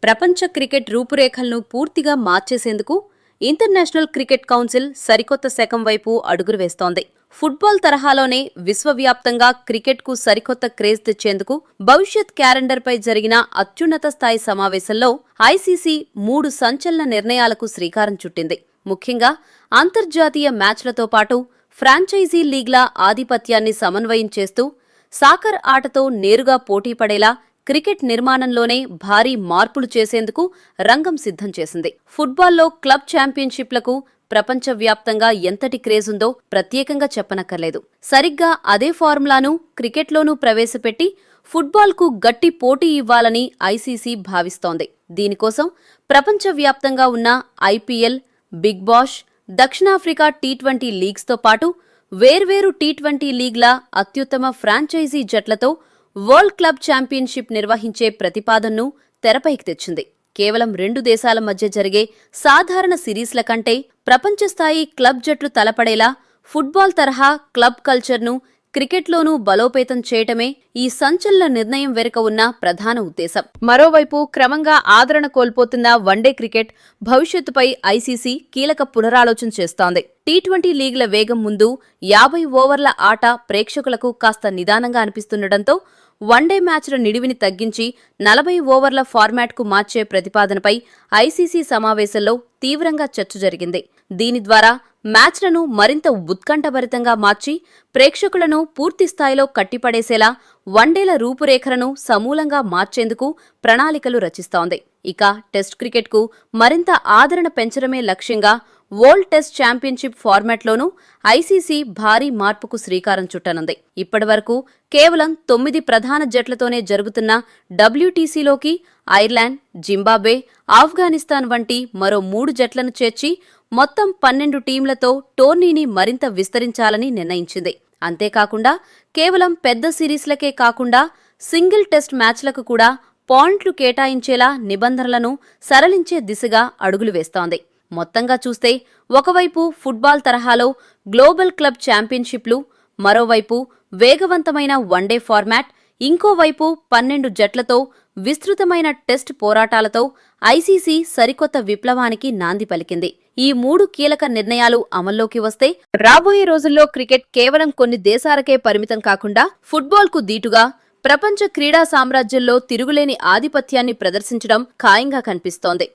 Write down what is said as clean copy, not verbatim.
ప్రపంచ క్రికెట్ రూపురేఖలను పూర్తిగా మార్చేసేందుకు international cricket council సరికొత్త శకం వైపు అడుగులు వేస్తోంది. ఫుట్బాల్ తరహాలోనే విశ్వవ్యాప్తంగా క్రికెట్కు సరికొత్త క్రేజ్ తెచ్చేందుకు భవిష్యత్ క్యాలెండర్పై జరిగిన అత్యున్నత స్థాయి సమావేశంలో ఐసీసీ 3 సంచలన నిర్ణయాలకు శ్రీకారం చుట్టింది. ముఖ్యంగా అంతర్జాతీయ మ్యాచ్లతో పాటు ఫ్రాంచైజీ లీగ్ల ఆధిపత్యాన్ని సమన్వయం చేస్తూ సాకర్ ఆటతో నేరుగా పోటీపడేలా క్రికెట్ నిర్మాణంలోనే భారీ మార్పులు చేసేందుకు రంగం సిద్ధం చేసింది. ఫుట్బాల్లో క్లబ్ ఛాంపియన్షిప్లకు ప్రపంచవ్యాప్తంగా ఎంతటి క్రేజ్ ఉందో ప్రత్యేకంగా చెప్పనక్కర్లేదు. సరిగ్గా అదే ఫార్ములాను క్రికెట్లోనూ ప్రవేశపెట్టి ఫుట్బాల్కు గట్టి పోటీ ఇవ్వాలని ఐసీసీ భావిస్తోంది. దీనికోసం ప్రపంచవ్యాప్తంగా ఉన్న ఐపీఎల్, బిగ్ బాష్, దక్షిణాఫ్రికా టీ20 లీగ్స్తో పాటు వేర్వేరు టీ20 లీగ్ల అత్యుత్తమ ఫ్రాంచైజీ జట్లతో వరల్డ్ క్లబ్ ఛాంపియన్షిప్ నిర్వహించే ప్రతిపాదనను తెరపైకి తెచ్చింది. కేవలం 2 దేశాల మధ్య జరిగే సాధారణ సిరీస్ల కంటే ప్రపంచస్థాయి క్లబ్ జట్లు తలపడేలా ఫుట్బాల్ తరహా క్లబ్ కల్చర్ను క్రికెట్లోనూ బలోపేతం చేయటమే ఈ సంచలన నిర్ణయం వెనుక ఉన్న ప్రధాన ఉద్దేశం. మరోవైపు క్రమంగా ఆదరణ కోల్పోతున్న వన్డే క్రికెట్ భవిష్యత్తుపై ఐసీసీ కీలక పునరాలోచన చేస్తోంది. టీ20 లీగ్ల వేగం ముందు 50 ఓవర్ల ఆట ప్రేక్షకులకు కాస్త నిదానంగా అనిపిస్తుండటంతో వన్డే మ్యాచ్ల నిడివిని తగ్గించి 40 ఓవర్ల ఫార్మాట్కు మార్చే ప్రతిపాదనపై ఐసీసీ సమావేశంలో తీవ్రంగా చర్చ జరిగింది. దీని ద్వారా మ్యాచ్లను మరింత ఉత్కంఠభరితంగా మార్చి ప్రేక్షకులను పూర్తిస్థాయిలో కట్టిపడేసేలా వన్డేల రూపురేఖలను సమూలంగా మార్చేందుకు ప్రణాళికలు రచిస్తోంది. ఇక టెస్ట్ క్రికెట్కు మరింత ఆదరణ పెంచడమే లక్ష్యంగా వరల్డ్ టెస్ట్ ఛాంపియన్షిప్ ఫార్మాట్లోనూ ఐసీసీ భారీ మార్పుకు శ్రీకారం చుట్టనుంది. ఇప్పటివరకు కేవలం 9 ప్రధాన జట్లతోనే జరుగుతున్న డబ్ల్యూటీసీలోకి ఐర్లాండ్, జింబాబ్వే, ఆఫ్ఘనిస్తాన్ వంటి మరో 3 జట్లను చేర్చి మొత్తం 12 టీంలతో టోర్నీని మరింత విస్తరించాలని నిర్ణయించింది. అంతేకాకుండా కేవలం పెద్ద సిరీస్లకే కాకుండా సింగిల్ టెస్ట్ మ్యాచ్లకు కూడా పాయింట్లు కేటాయించేలా నిబంధనలను సరళించే దిశగా అడుగులు వేస్తోంది. మొత్తంగా చూస్తే ఒకవైపు ఫుట్బాల్ తరహాలో గ్లోబల్ క్లబ్ ఛాంపియన్షిప్లు, మరోవైపు వేగవంతమైన వన్డే ఫార్మాట్, ఇంకోవైపు 12 జట్లతో విస్తృతమైన టెస్ట్ పోరాటాలతో ఐసీసీ సరికొత్త విప్లవానికి నాంది పలికింది. ఈ 3 కీలక నిర్ణయాలు అమల్లోకి వస్తే రాబోయే రోజుల్లో క్రికెట్ కేవలం కొన్ని దేశాలకే పరిమితం కాకుండా ఫుట్బాల్కు దీటుగా ప్రపంచ క్రీడా సామ్రాజ్యంలో తిరుగులేని ఆధిపత్యాన్ని ప్రదర్శించడం ఖాయంగా కనిపిస్తోంది.